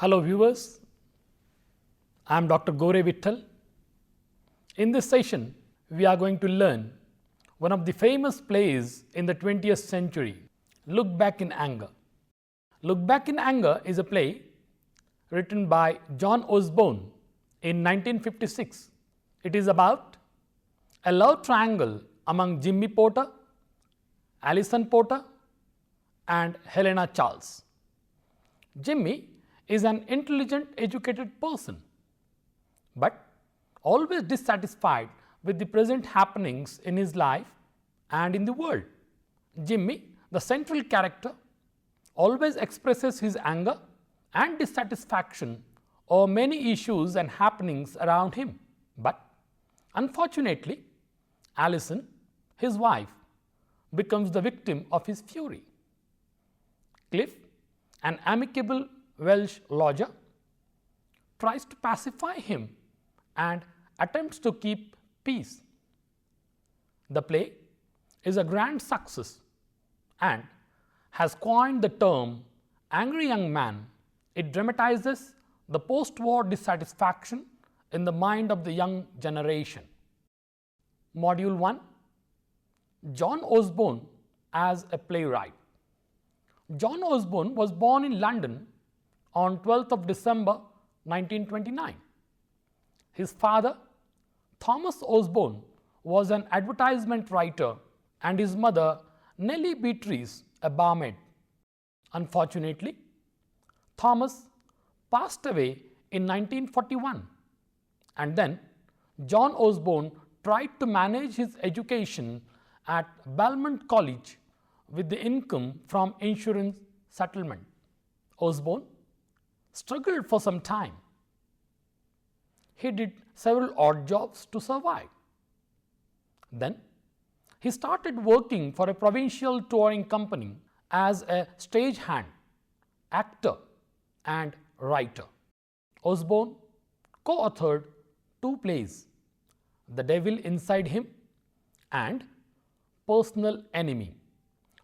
Hello viewers, I am Dr. Gore Vittal. In this session, we are going to learn one of the famous plays in the 20th century, Look Back in Anger. Look Back in Anger is a play written by John Osborne in 1956. It is about a love triangle among Jimmy Porter, Alison Porter and Helena Charles. Jimmy is an intelligent, educated person, but always dissatisfied with the present happenings in his life and in the world. Jimmy, the central character, always expresses his anger and dissatisfaction over many issues and happenings around him. But unfortunately, Alison, his wife, becomes the victim of his fury. Cliff, an amicable Welsh lodger, tries to pacify him and attempts to keep peace. The play is a grand success and has coined the term angry young man. It dramatizes the post-war dissatisfaction in the mind of the young generation. Module 1, John Osborne as a playwright. John Osborne was born in London on 12th of December 1929. His father, Thomas Osborne, was an advertisement writer and his mother, Nellie Beatrice, a barmaid. Unfortunately, Thomas passed away in 1941, and then John Osborne tried to manage his education at Belmont College with the income from insurance settlement. Osborne struggled for some time. He did several odd jobs to survive. Then he started working for a provincial touring company as a stagehand, actor and writer. Osborne co-authored 2 plays, The Devil Inside Him and Personal Enemy,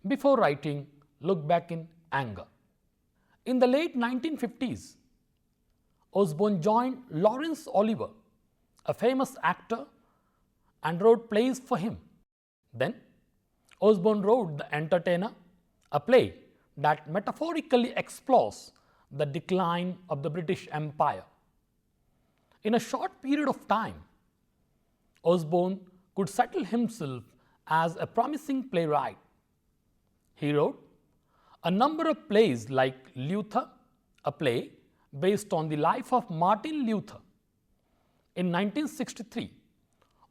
before writing Look Back in Anger. In the late 1950s, Osborne joined Laurence Olivier, a famous actor, and wrote plays for him. Then Osborne wrote The Entertainer, a play that metaphorically explores the decline of the British Empire. In a short period of time, Osborne could settle himself as a promising playwright. He wrote a number of plays like Luther, a play based on the life of Martin Luther. In 1963,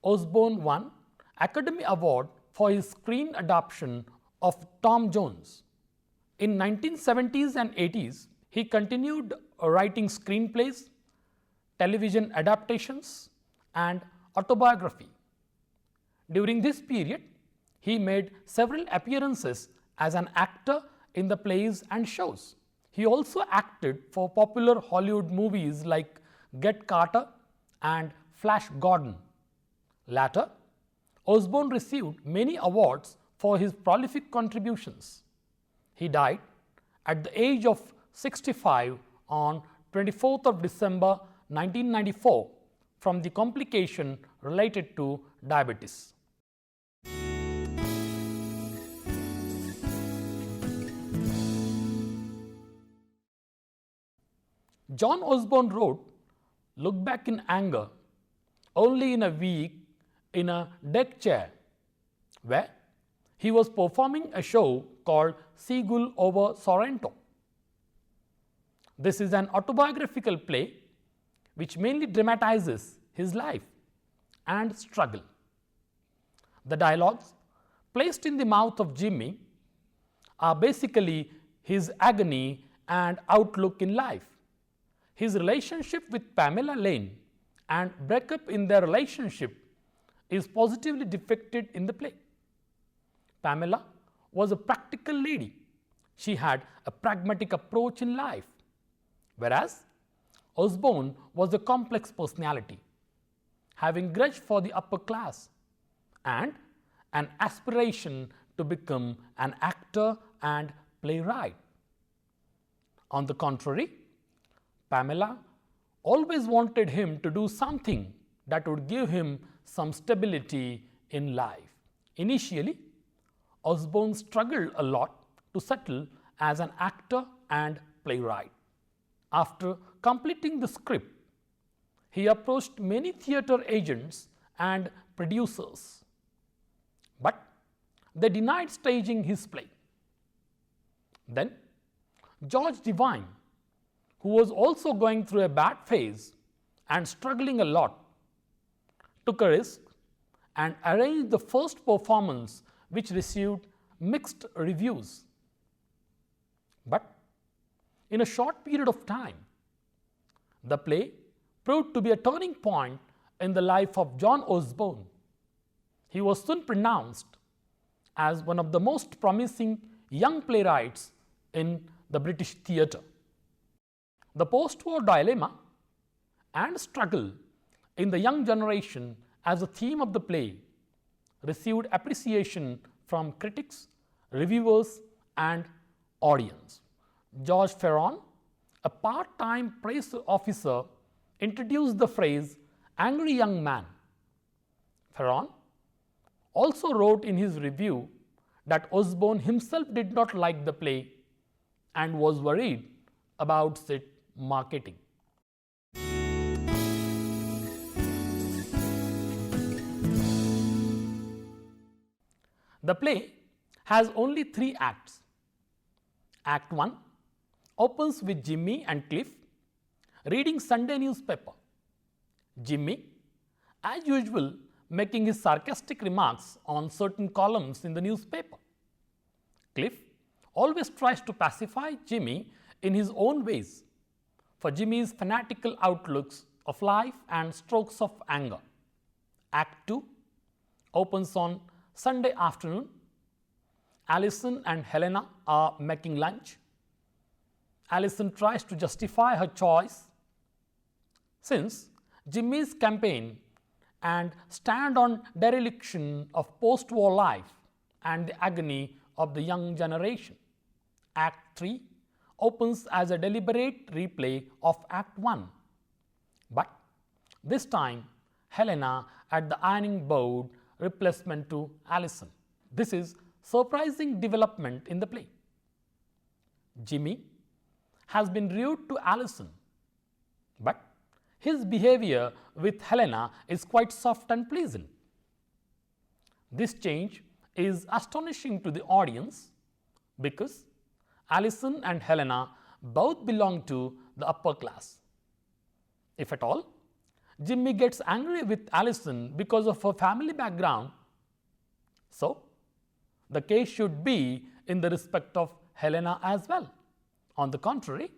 Osborne won Academy Award for his screen adaptation of Tom Jones. In 1970s and 80s, he continued writing screenplays, television adaptations, and autobiography. During this period, he made several appearances as an actor in the plays and shows. He also acted for popular Hollywood movies like Get Carter and Flash Gordon. Later, Osborne received many awards for his prolific contributions. He died at the age of 65 on 24th of December 1994 from the complication related to diabetes. John Osborne wrote Look Back in Anger only in a week in a deck chair, where he was performing a show called Seagull over Sorrento. This is an autobiographical play which mainly dramatizes his life and struggle. The dialogues placed in the mouth of Jimmy are basically his agony and outlook in life. His relationship with Pamela Lane and breakup in their relationship is positively depicted in the play. Pamela was a practical lady. She had a pragmatic approach in life, whereas Osborne was a complex personality, having grudge for the upper class and an aspiration to become an actor and playwright. On the contrary, Pamela always wanted him to do something that would give him some stability in life. Initially, Osborne struggled a lot to settle as an actor and playwright. After completing the script, he approached many theatre agents and producers, but they denied staging his play. Then, George Devine, who was also going through a bad phase and struggling a lot, took a risk and arranged the first performance, which received mixed reviews. But in a short period of time, the play proved to be a turning point in the life of John Osborne. He was soon pronounced as one of the most promising young playwrights in the British theatre. The post-war dilemma and struggle in the young generation as a theme of the play received appreciation from critics, reviewers, and audience. George Ferron, a part-time press officer, introduced the phrase "angry young man." Ferron also wrote in his review that Osborne himself did not like the play and was worried about its marketing. The play has only 3 acts. Act 1 opens with Jimmy and Cliff reading Sunday newspaper. Jimmy, as usual, making his sarcastic remarks on certain columns in the newspaper. Cliff always tries to pacify Jimmy in his own ways for Jimmy's fanatical outlooks of life and strokes of anger. Act 2 opens on Sunday afternoon. Alison and Helena are making lunch. Alison tries to justify her choice since Jimmy's campaign and stand on dereliction of post-war life and the agony of the young generation. Act 3 opens as a deliberate replay of Act 1, but this time Helena at the ironing board replacement to Alison. This is surprising development in the play. Jimmy has been rude to Alison, but his behavior with Helena is quite soft and pleasant. This change is astonishing to the audience because Alison and Helena both belong to the upper class. If at all, Jimmy gets angry with Alison because of her family background. So, the case should be in the respect of Helena as well. On the contrary,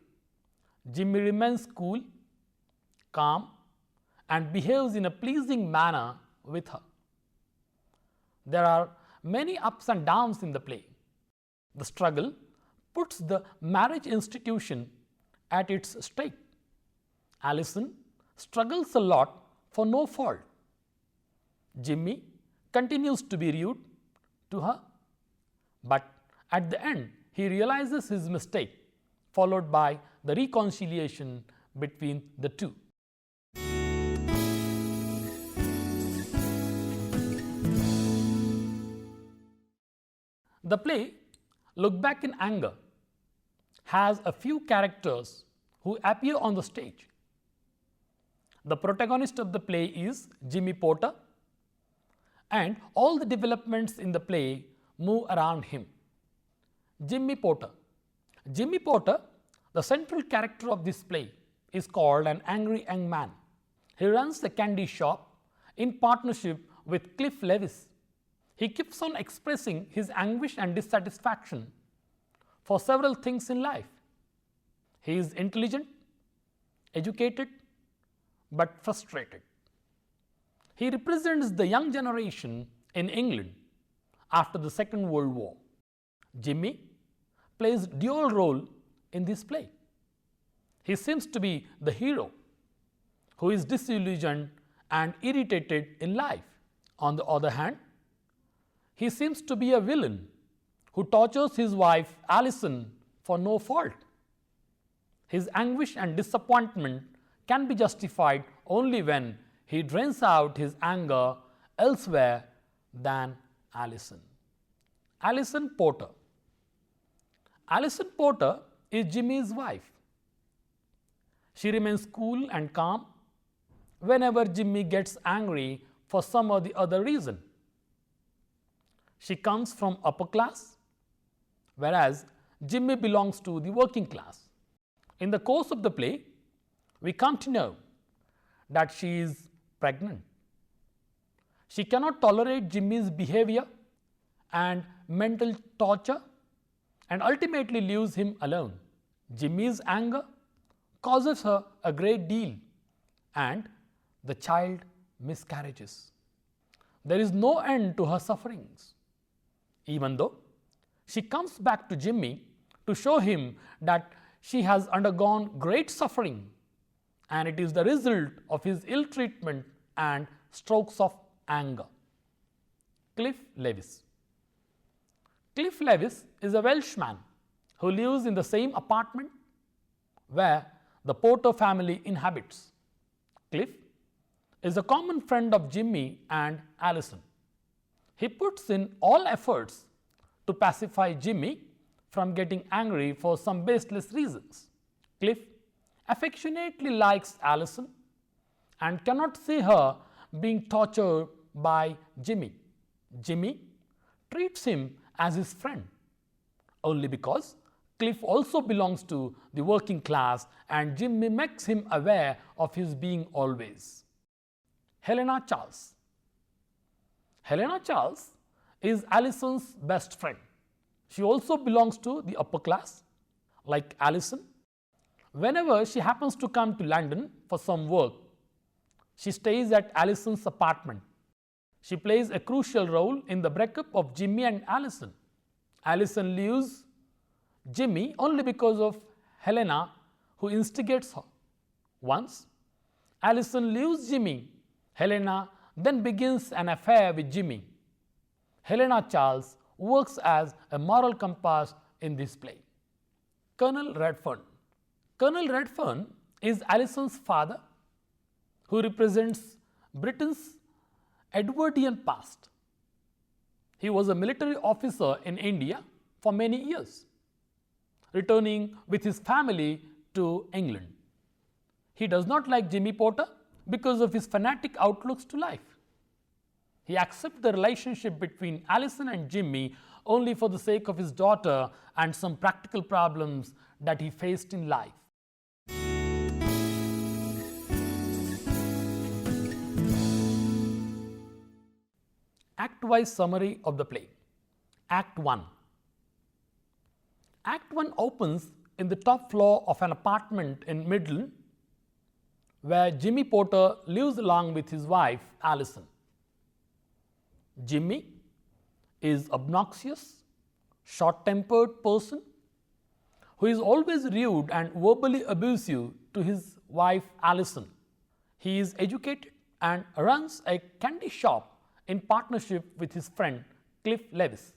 Jimmy remains cool, calm, and behaves in a pleasing manner with her. There are many ups and downs in the play. The struggle puts the marriage institution at its stake. Alison struggles a lot for no fault. Jimmy continues to be rude to her, but at the end he realizes his mistake, followed by the reconciliation between the two. The play, Look Back in Anger, has a few characters who appear on the stage. The protagonist of the play is Jimmy Porter, and all the developments in the play move around him. Jimmy Porter. Jimmy Porter, the central character of this play, is called an angry young man. He runs a candy shop in partnership with Cliff Lewis. He keeps on expressing his anguish and dissatisfaction for several things in life. He is intelligent, educated, but frustrated. He represents the young generation in England after the Second World War. Jimmy plays dual role in this play. He seems to be the hero who is disillusioned and irritated in life. On the other hand, he seems to be a villain who tortures his wife Alison for no fault. His anguish and disappointment can be justified only when he drains out his anger elsewhere than Alison. Alison Porter. Alison Porter is Jimmy's wife. She remains cool and calm whenever Jimmy gets angry for some or the other reason. She comes from upper class, whereas Jimmy belongs to the working class. In the course of the play, we come to know that she is pregnant. She cannot tolerate Jimmy's behavior and mental torture and ultimately leaves him alone. Jimmy's anger causes her a great deal and the child miscarriages. There is no end to her sufferings, even though she comes back to Jimmy to show him that she has undergone great suffering and it is the result of his ill treatment and strokes of anger. Cliff Lewis. Cliff Lewis is a Welshman who lives in the same apartment where the Porter family inhabits. Cliff is a common friend of Jimmy and Alison. He puts in all efforts to pacify Jimmy from getting angry for some baseless reasons. Cliff affectionately likes Alison and cannot see her being tortured by Jimmy. Jimmy treats him as his friend only because Cliff also belongs to the working class and Jimmy makes him aware of his being always. Helena Charles. Helena Charles is Alison's best friend. She also belongs to the upper class. Like Alison, whenever she happens to come to London for some work, she stays at Alison's apartment. She plays a crucial role in the breakup of Jimmy and Alison. Alison leaves Jimmy only because of Helena, who instigates her. Once Alison leaves Jimmy, Helena then begins an affair with Jimmy. Helena Charles works as a moral compass in this play. Colonel Redfern. Colonel Redfern is Alison's father, who represents Britain's Edwardian past. He was a military officer in India for many years, returning with his family to England. He does not like Jimmy Porter because of his fanatic outlooks to life. He accepts the relationship between Alison and Jimmy only for the sake of his daughter and some practical problems that he faced in life. Act-wise summary of the play. Act 1. Act 1 opens in the top floor of an apartment in Midland where Jimmy Porter lives along with his wife Alison. Jimmy is obnoxious, short-tempered person who is always rude and verbally abusive to his wife Alison. He is educated and runs a candy shop in partnership with his friend Cliff Lewis.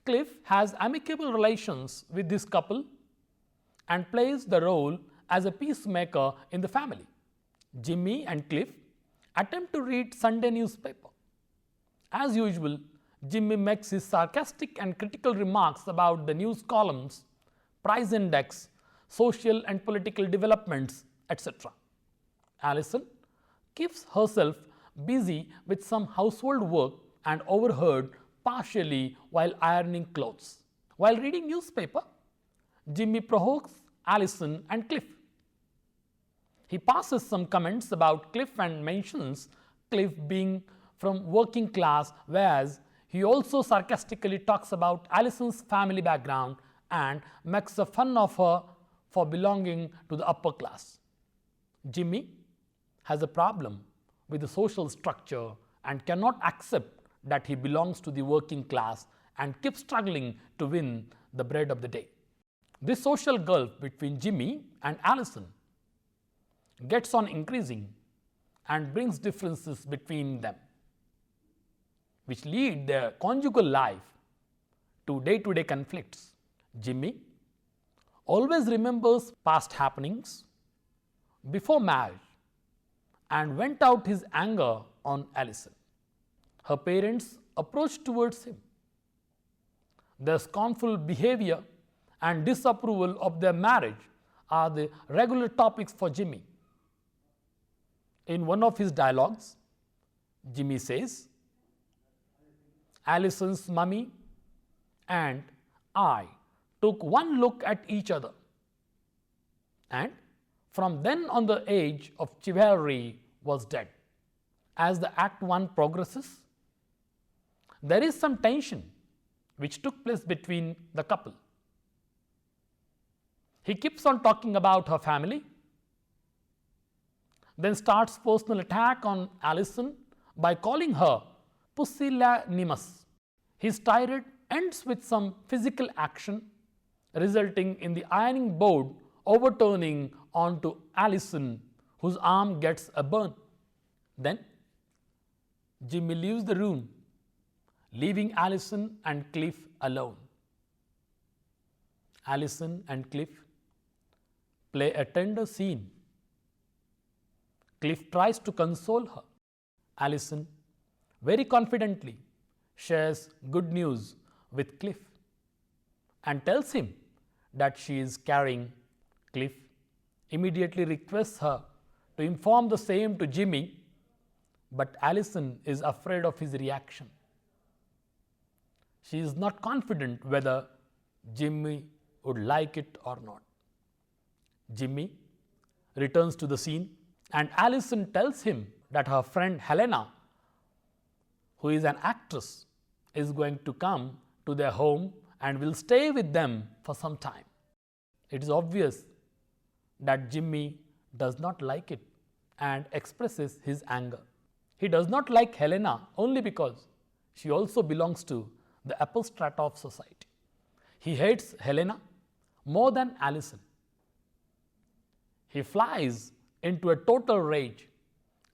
Cliff has amicable relations with this couple and plays the role as a peacemaker in the family. Jimmy and Cliff attempt to read Sunday newspaper. As usual, Jimmy makes his sarcastic and critical remarks about the news columns, price index, social and political developments, etc. Alison keeps herself busy with some household work and overheard partially while ironing clothes. While reading newspaper, Jimmy provokes Alison and Cliff. He passes some comments about Cliff and mentions Cliff being from working class, whereas he also sarcastically talks about Alison's family background and makes a fun of her for belonging to the upper class. Jimmy has a problem with the social structure and cannot accept that he belongs to the working class and keeps struggling to win the bread of the day. This social gulf between Jimmy and Alison gets on increasing and brings differences between them, which lead their conjugal life to day-to-day conflicts. Jimmy always remembers past happenings before marriage and vent out his anger on Alison. Her parents approached towards him. Their scornful behavior and disapproval of their marriage are the regular topics for Jimmy. In one of his dialogues, Jimmy says, Alison's mummy and I took one look at each other, and from then on the age of chivalry was dead. As the Act 1 progresses, there is some tension which took place between the couple. He keeps on talking about her family, then starts personal attack on Alison by calling her pusillanimous. His tirade ends with some physical action, resulting in the ironing board overturning onto Alison, whose arm gets a burn. Then Jimmy leaves the room, leaving Alison and Cliff alone. Alison and Cliff play a tender scene. Cliff tries to console her. Alison very confidently shares good news with Cliff and tells him that she is carrying. Cliff immediately requests her to inform the same to Jimmy, but Alison is afraid of his reaction. She is not confident whether Jimmy would like it or not. Jimmy returns to the scene and Alison tells him that her friend Helena, who is an actress, is going to come to their home and will stay with them for some time. It is obvious that Jimmy does not like it and expresses his anger. He does not like Helena only because she also belongs to the upper strata of society. He hates Helena more than Alison. He flies into a total rage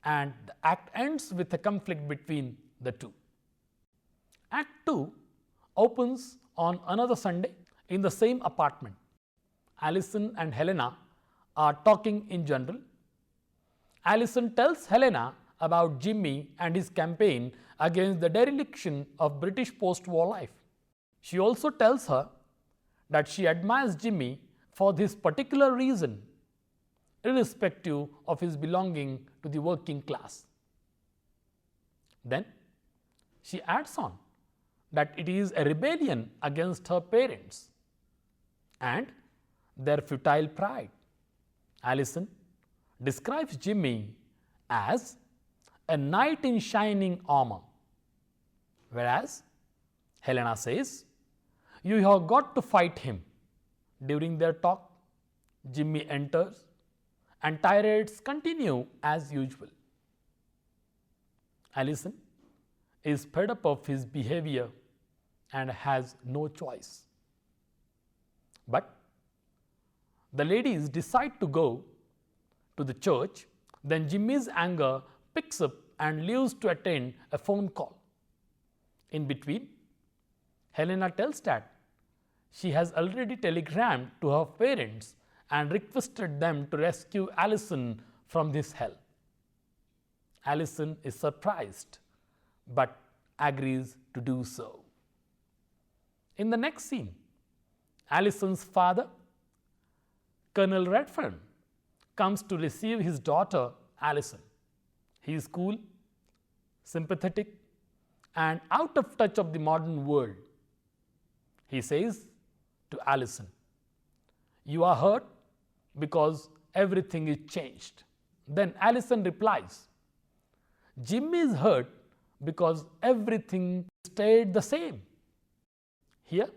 and the act ends with a conflict between the two. Act 2 opens on another Sunday in the same apartment. Alison and Helena are talking in general. Alison tells Helena about Jimmy and his campaign against the dereliction of British post-war life. She also tells her that she admires Jimmy for this particular reason, irrespective of his belonging to the working class. Then she adds on that it is a rebellion against her parents and their futile pride. Alison describes Jimmy as a knight in shining armour, whereas Helena says, "You have got to fight him." During their talk, Jimmy enters and tirades continue as usual. Alison is fed up of his behavior and has no choice. But the ladies decide to go to the church. Then Jimmy's anger picks up and leaves to attend a phone call. In between, Helena tells that she has already telegrammed to her parents and requested them to rescue Alison from this hell. Alison is surprised but agrees to do so. In the next scene, Alison's father, Colonel Redfern, comes to receive his daughter Alison. He is cool, sympathetic, and out of touch of the modern world. He says to Alison, "You are hurt because everything is changed." Then Alison replies, "Jimmy is hurt because everything stayed the same." Here,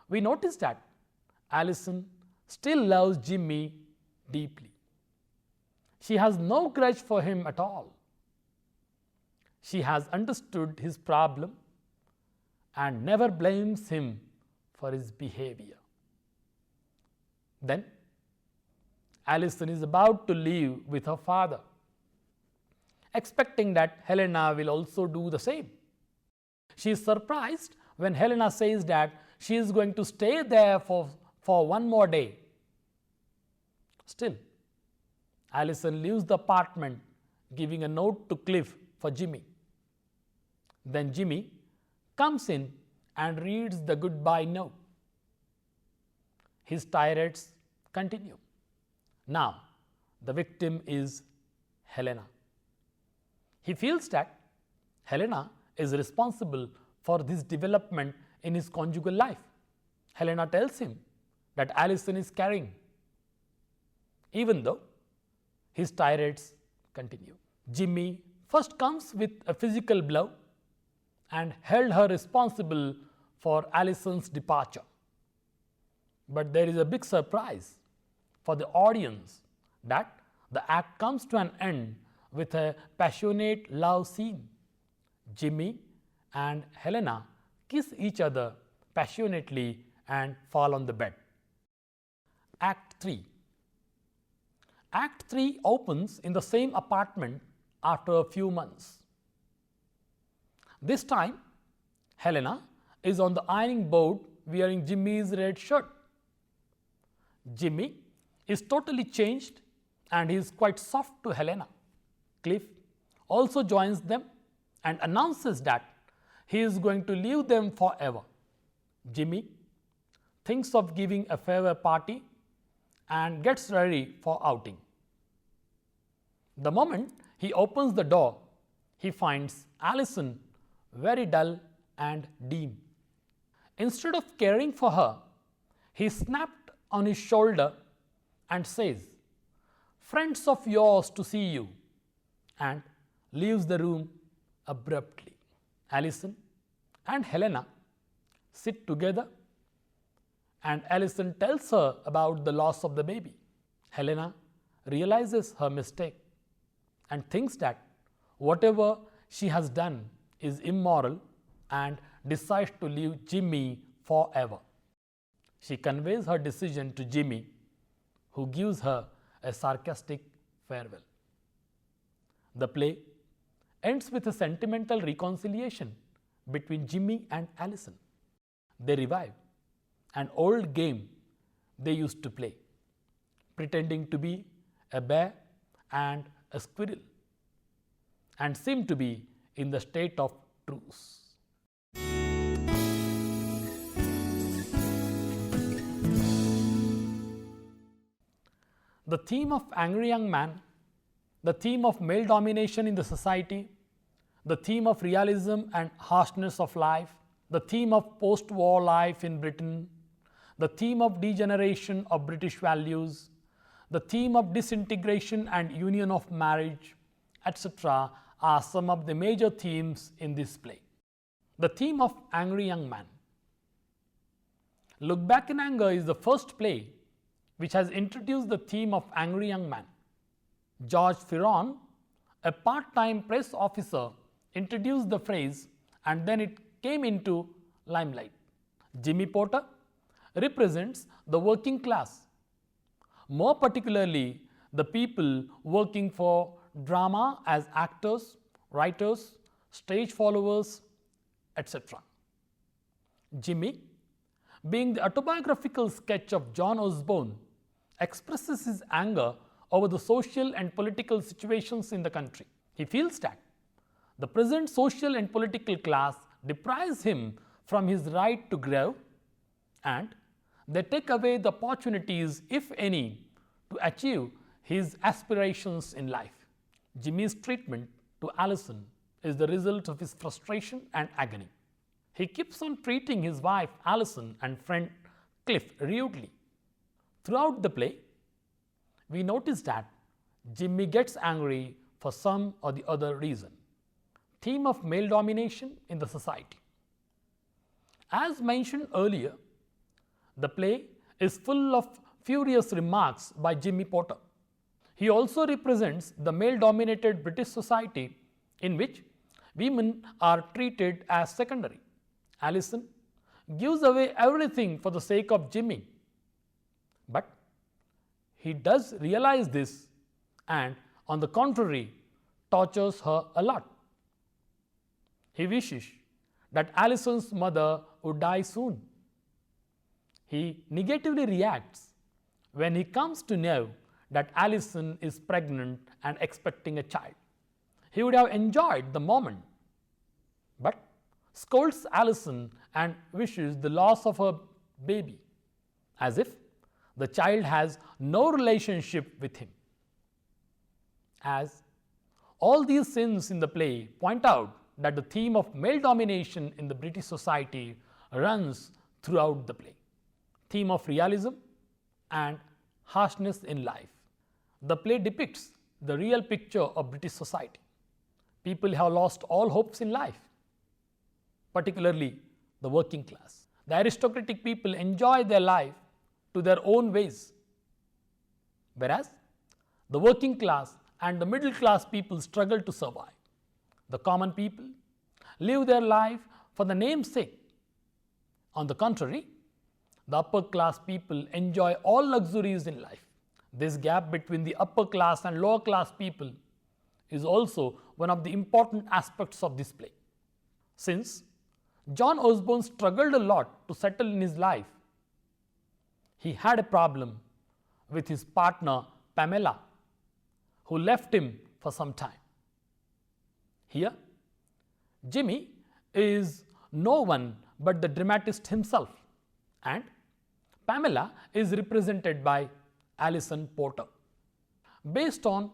we notice that Alison still loves Jimmy deeply. She has no grudge for him at all. She has understood his problem and never blames him for his behavior. Then, Alison is about to leave with her father, expecting that Helena will also do the same. She is surprised when Helena says that she is going to stay there for for one more day. Still, Alison leaves the apartment, giving a note to Cliff for Jimmy. Then Jimmy comes in and reads the goodbye note. His tirades continue. Now, the victim is Helena. He feels that Helena is responsible for this development in his conjugal life. Helena tells him that Alison is carrying, even though his tirades continue. Jimmy first comes with a physical blow and held her responsible for Alison's departure. But there is a big surprise for the audience that the act comes to an end with a passionate love scene. Jimmy and Helena kiss each other passionately and fall on the bed. Act 3. Act 3 opens in the same apartment after a few months. This time, Helena is on the ironing board wearing Jimmy's red shirt. Jimmy is totally changed and he is quite soft to Helena. Cliff also joins them and announces that he is going to leave them forever. Jimmy thinks of giving a farewell party and gets ready for outing. The moment he opens the door, he finds Alison very dull and dim. Instead of caring for her, he snapped on his shoulder and says, "Friends of yours to see you," and leaves the room abruptly. Alison and Helena sit together and Alison tells her about the loss of the baby. Helena realizes her mistake and thinks that whatever she has done is immoral and decides to leave Jimmy forever. She conveys her decision to Jimmy, who gives her a sarcastic farewell. The play ends with a sentimental reconciliation between Jimmy and Alison. They revive an old game they used to play, pretending to be a bear and a squirrel, and seem to be in the state of truce. The theme of Angry Young Man, the theme of male domination in the society, the theme of realism and harshness of life, the theme of post-war life in Britain, the theme of degeneration of British values, the theme of disintegration and union of marriage, etc. are some of the major themes in this play. The theme of Angry Young Man. Look Back in Anger is the first play which has introduced the theme of Angry Young Man. George Ferron, a part-time press officer, introduced the phrase and then it came into limelight. Jimmy Porter represents the working class, more particularly the people working for drama as actors, writers, stage followers, etc. Jimmy, being the autobiographical sketch of John Osborne, expresses his anger over the social and political situations in the country. He feels that the present social and political class deprives him from his right to grow and they take away the opportunities, if any, to achieve his aspirations in life. Jimmy's treatment to Alison is the result of his frustration and agony. He keeps on treating his wife Alison and friend Cliff rudely. Throughout the play, we notice that Jimmy gets angry for some or the other reason. Theme of male domination in the society. As mentioned earlier, the play is full of furious remarks by Jimmy Porter. He also represents the male-dominated British society in which women are treated as secondary. Alison gives away everything for the sake of Jimmy, but he does realize this and, on the contrary, tortures her a lot. He wishes that Alison's mother would die soon. He negatively reacts when he comes to know that Alison is pregnant and expecting a child. He would have enjoyed the moment, but scolds Alison and wishes the loss of her baby, as if the child has no relationship with him. As all these sins in the play point out that the theme of male domination in the British society runs throughout the play. Theme of realism and harshness in life. The play depicts the real picture of British society. People have lost all hopes in life, particularly the working class. The aristocratic people enjoy their life to their own ways, whereas the working class and the middle class people struggle to survive. The common people live their life for the name's sake. On the contrary, the upper class people enjoy all luxuries in life. This gap between the upper class and lower class people is also one of the important aspects of this play. Since John Osborne struggled a lot to settle in his life, he had a problem with his partner Pamela, who left him for some time. Here, Jimmy is no one but the dramatist himself, and Pamela is represented by Alison Porter. Based on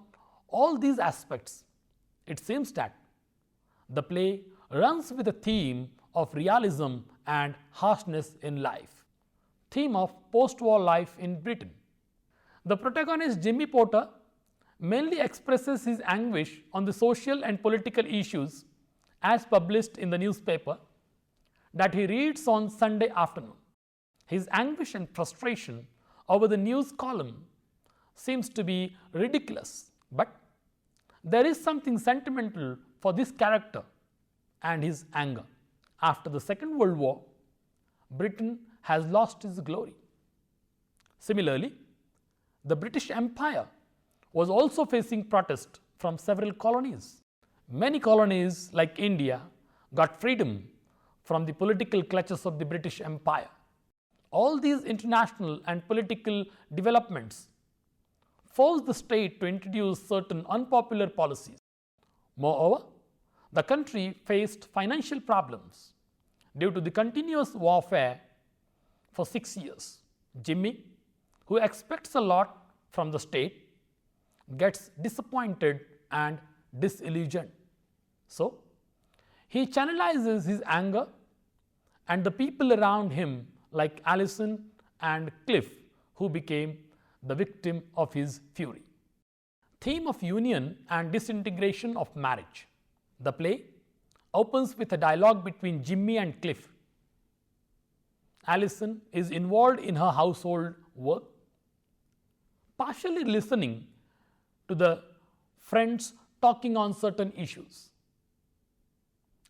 all these aspects, it seems that the play runs with a theme of realism and harshness in life. Theme of post-war life in Britain. The protagonist Jimmy Porter mainly expresses his anguish on the social and political issues as published in the newspaper that he reads on Sunday afternoon. His anguish and frustration over the news column seems to be ridiculous, but there is something sentimental for this character and his anger. After the Second World War, Britain has lost its glory. Similarly, the British Empire was also facing protest from several colonies. Many colonies like India got freedom from the political clutches of the British Empire. All these international and political developments forced the state to introduce certain unpopular policies. Moreover, the country faced financial problems due to the continuous warfare for 6 years. Jimmy, who expects a lot from the state, gets disappointed and disillusioned. So, he channelizes his anger, and the people around him like Alison and Cliff, who became the victim of his fury. Theme of union and disintegration of marriage. The play opens with a dialogue between Jimmy and Cliff. Alison is involved in her household work, partially listening to the friends talking on certain issues.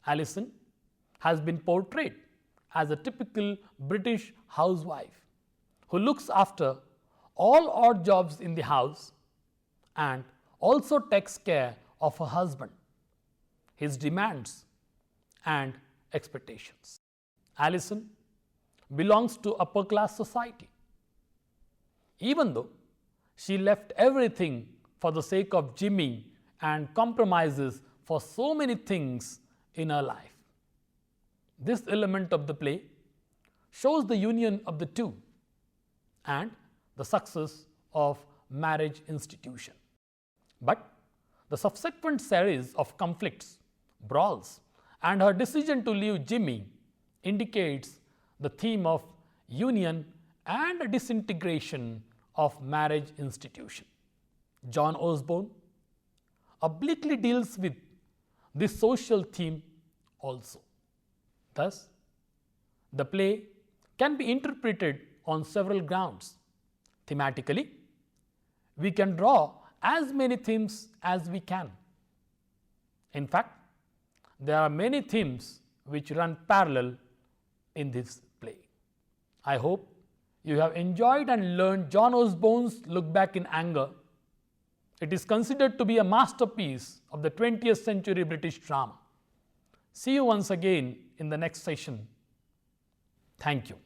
Alison has been portrayed as a typical British housewife who looks after all odd jobs in the house and also takes care of her husband, his demands and expectations. Alison belongs to upper class society. Even though she left everything for the sake of Jimmy and compromises for so many things in her life. This element of the play shows the union of the two and the success of marriage institution. But the subsequent series of conflicts, brawls, and her decision to leave Jimmy indicates the theme of union and disintegration of marriage institution. John Osborne obliquely deals with this social theme also. Thus, the play can be interpreted on several grounds. Thematically, we can draw as many themes as we can. In fact, there are many themes which run parallel in this play. I hope you have enjoyed and learned John Osborne's Look Back in Anger. It is considered to be a masterpiece of the 20th century British drama. See you once again in the next session. Thank you.